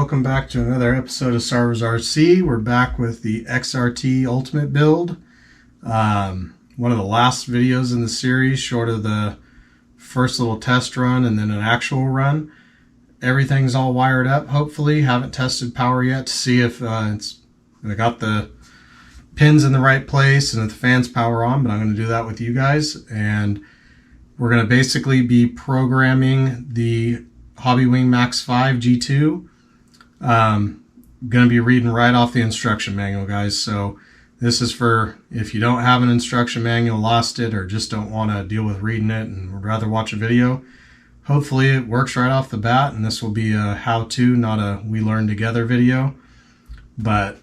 welcome back to another episode of Servo's RC. We're back with the XRT Ultimate build. One of the last videos in the series, short of the first little test run and then an actual run. Everything's all wired up, hopefully. Haven't tested power yet to see if I got the pins in the right place and if the fan's power on, but I'm going to do that with you guys. And we're going to basically be programming the Hobbywing Max5g2. Going to be reading right off the instruction manual, guys. So this is for if you don't have an instruction manual, lost it, or just don't want to deal with reading it and would rather watch a video. Hopefully it works right off the bat, and this will be a how-to, not a we learn together video. But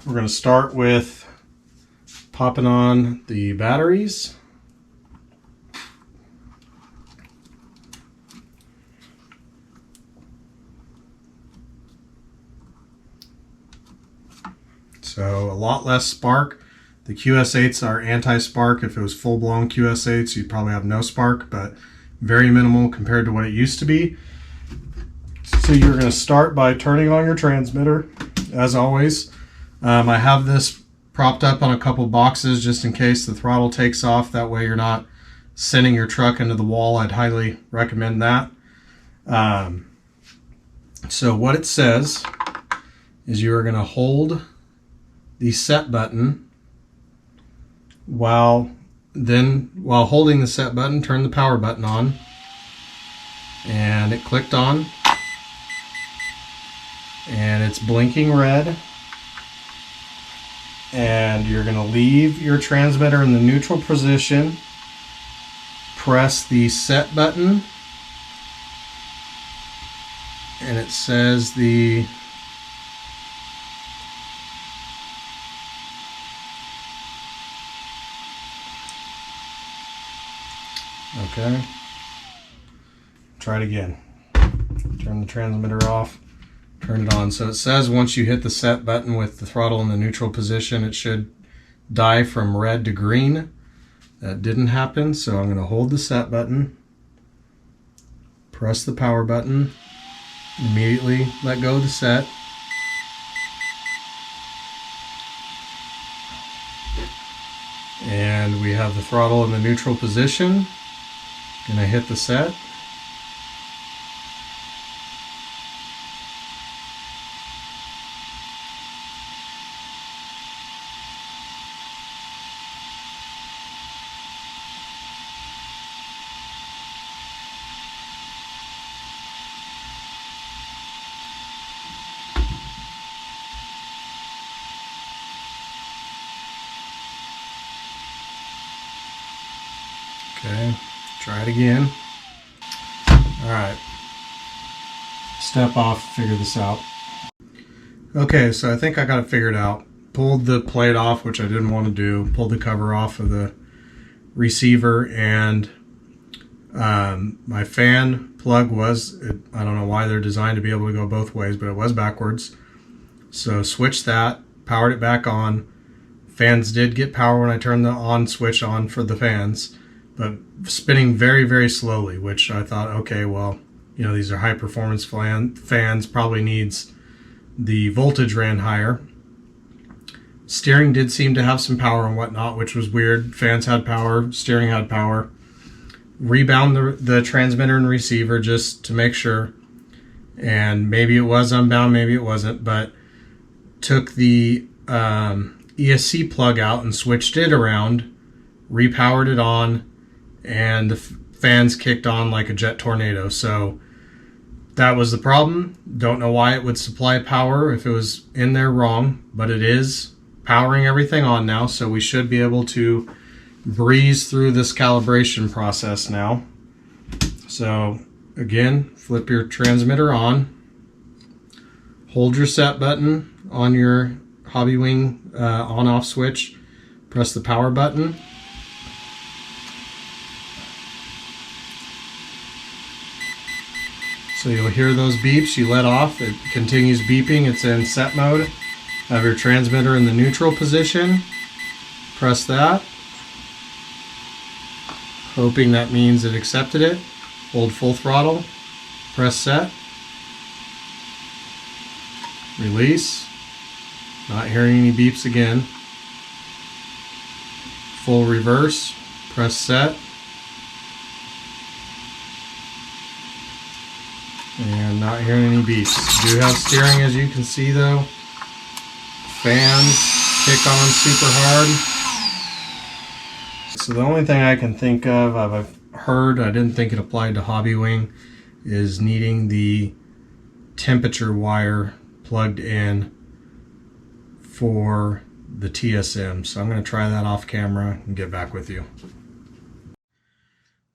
we're going to start with popping on the batteries. So a lot less spark. The QS8s are anti-spark. If it was full-blown QS8s, you'd probably have no spark, but very minimal compared to what it used to be. So you're going to start by turning on your transmitter, as always. I have this propped up on a couple boxes just in case the throttle takes off. That way you're not sending your truck into the wall. I'd highly recommend that. So what it says is you are going to hold the set button while holding the set button, turn the power button on, and it clicked on and it's blinking red, and you're going to leave your transmitter in the neutral position, press the set button, and it says the okay. Try it again. Turn the transmitter off, turn it on. So it says once you hit the set button with the throttle in the neutral position, it should die from red to green. That didn't happen, so I'm going to hold the set button, press the power button, immediately let go of the set. And we have the throttle in the neutral position. Gonna hit the set. Okay. Try it again. Alright. Step off, figure this out. Okay, so I think I got it figured out. Pulled the plate off, which I didn't want to do. Pulled the cover off of the receiver, and my fan plug was, I don't know why they're designed to be able to go both ways, but it was backwards. So switched that, powered it back on. Fans did get power when I turned the on switch on for the fans, but spinning very, very slowly, which I thought, okay, well, you know, these are high performance fans, probably needs the voltage ran higher. Steering did seem to have some power and whatnot, which was weird. Fans had power, steering had power. Rebound the transmitter and receiver just to make sure, and maybe it was unbound, maybe it wasn't, but took the ESC plug out and switched it around, repowered it on, and the fans kicked on like a jet tornado. So that was the problem. Don't know why it would supply power if it was in there wrong, but it is powering everything on now, so we should be able to breeze through this calibration process now. So again, flip your transmitter on, hold your set button on your Hobbywing on-off switch, press the power button, so you'll hear those beeps. You let off, it continues beeping, it's in set mode. Have your transmitter in the neutral position, press that, hoping that means it accepted it. Hold full throttle, press set, release, not hearing any beeps again. Full reverse, press set, and not hearing any beeps. Do have steering, as you can see though. Fans kick on super hard. So the only thing I can think of, I've heard, I didn't think it applied to Hobbywing, is needing the temperature wire plugged in for the TSM. So I'm going to try that off camera and get back with you.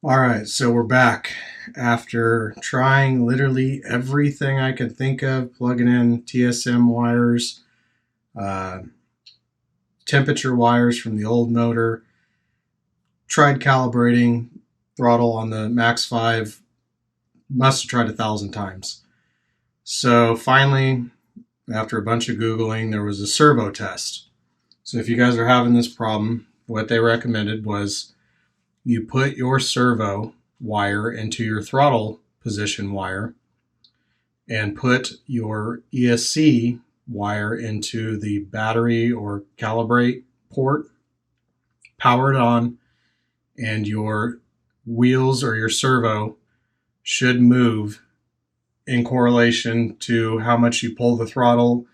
Alright, so we're back after trying literally everything I could think of, plugging in TSM wires, temperature wires from the old motor, tried calibrating throttle on the Max5, must have tried 1,000 times. So finally, after a bunch of Googling, there was a servo test. So if you guys are having this problem, what they recommended was you put your servo wire into your throttle position wire and put your ESC wire into the battery or calibrate port, power it on, and your wheels or your servo should move in correlation to how much you pull the throttle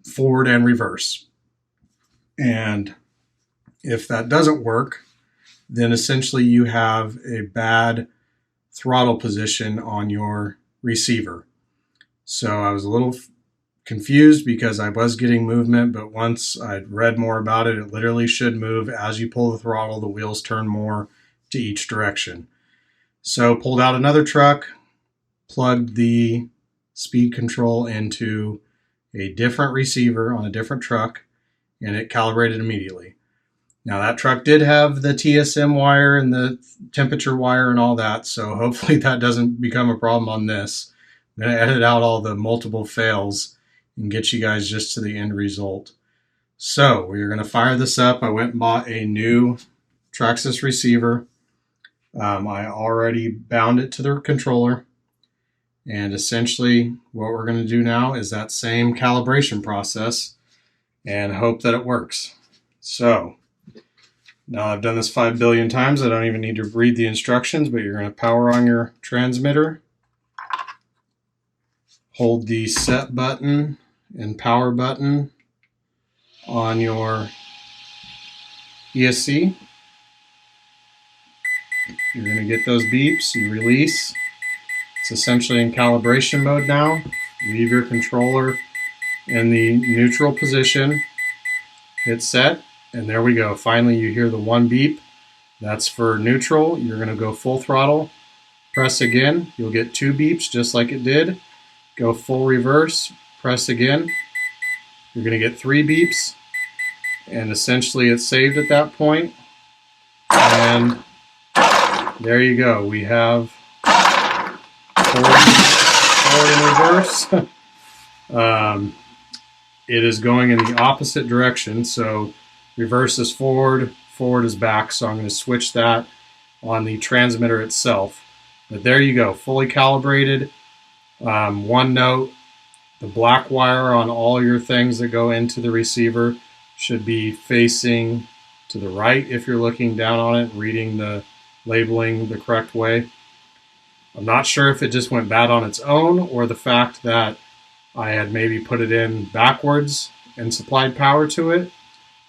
forward and reverse. And if that doesn't work, then essentially you have a bad throttle position on your receiver. So I was a little confused because I was getting movement, but once I'd read more about it, it literally should move as you pull the throttle, the wheels turn more to each direction. So pulled out another truck, plugged the speed control into a different receiver on a different truck, and it calibrated immediately. Now that truck did have the TSM wire and the temperature wire and all that, so hopefully that doesn't become a problem on this. I'm going to edit out all the multiple fails and get you guys just to the end result. So we're going to fire this up. I went and bought a new Traxxas receiver. I already bound it to the controller. And essentially what we're going to do now is that same calibration process and hope that it works. So now I've done this 5 billion times. I don't even need to read the instructions, but you're going to power on your transmitter. Hold the set button and power button on your ESC. You're going to get those beeps. You release. It's essentially in calibration mode now. Leave your controller in the neutral position. Hit set. And there we go. Finally, you hear the one beep. That's for neutral. You're going to go full throttle. Press again. You'll get 2 beeps just like it did. Go full reverse. Press again. You're going to get 3 beeps. And essentially it's saved at that point. And there you go. We have forward and reverse. It is going in the opposite direction. So reverse is forward, forward is back, so I'm going to switch that on the transmitter itself. But there you go, fully calibrated. One note, the black wire on all your things that go into the receiver should be facing to the right if you're looking down on it, reading the labeling the correct way. I'm not sure if it just went bad on its own or the fact that I had maybe put it in backwards and supplied power to it.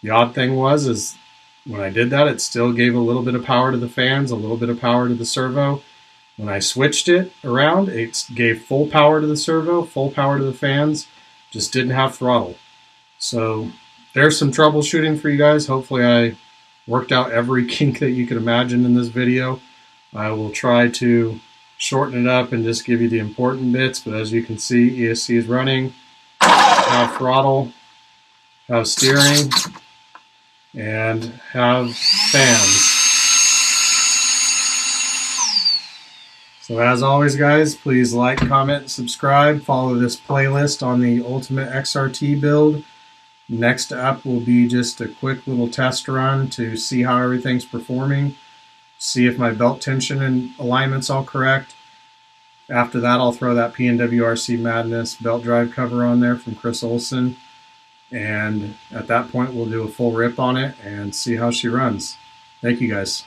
The odd thing was when I did that, it still gave a little bit of power to the fans, a little bit of power to the servo. When I switched it around, it gave full power to the servo, full power to the fans, just didn't have throttle. So there's some troubleshooting for you guys. Hopefully I worked out every kink that you could imagine in this video. I will try to shorten it up and just give you the important bits, but as you can see, ESC is running, have throttle, have steering, and have fans. So as always guys, please like, comment, subscribe, follow this playlist on the Ultimate XRT build. Next up will be just a quick little test run to see how everything's performing, see if my belt tension and alignment's all correct. After that, I'll throw that PNWRC Madness belt drive cover on there from Chris Olson. And at that point, we'll do a full rip on it and see how she runs. Thank you guys.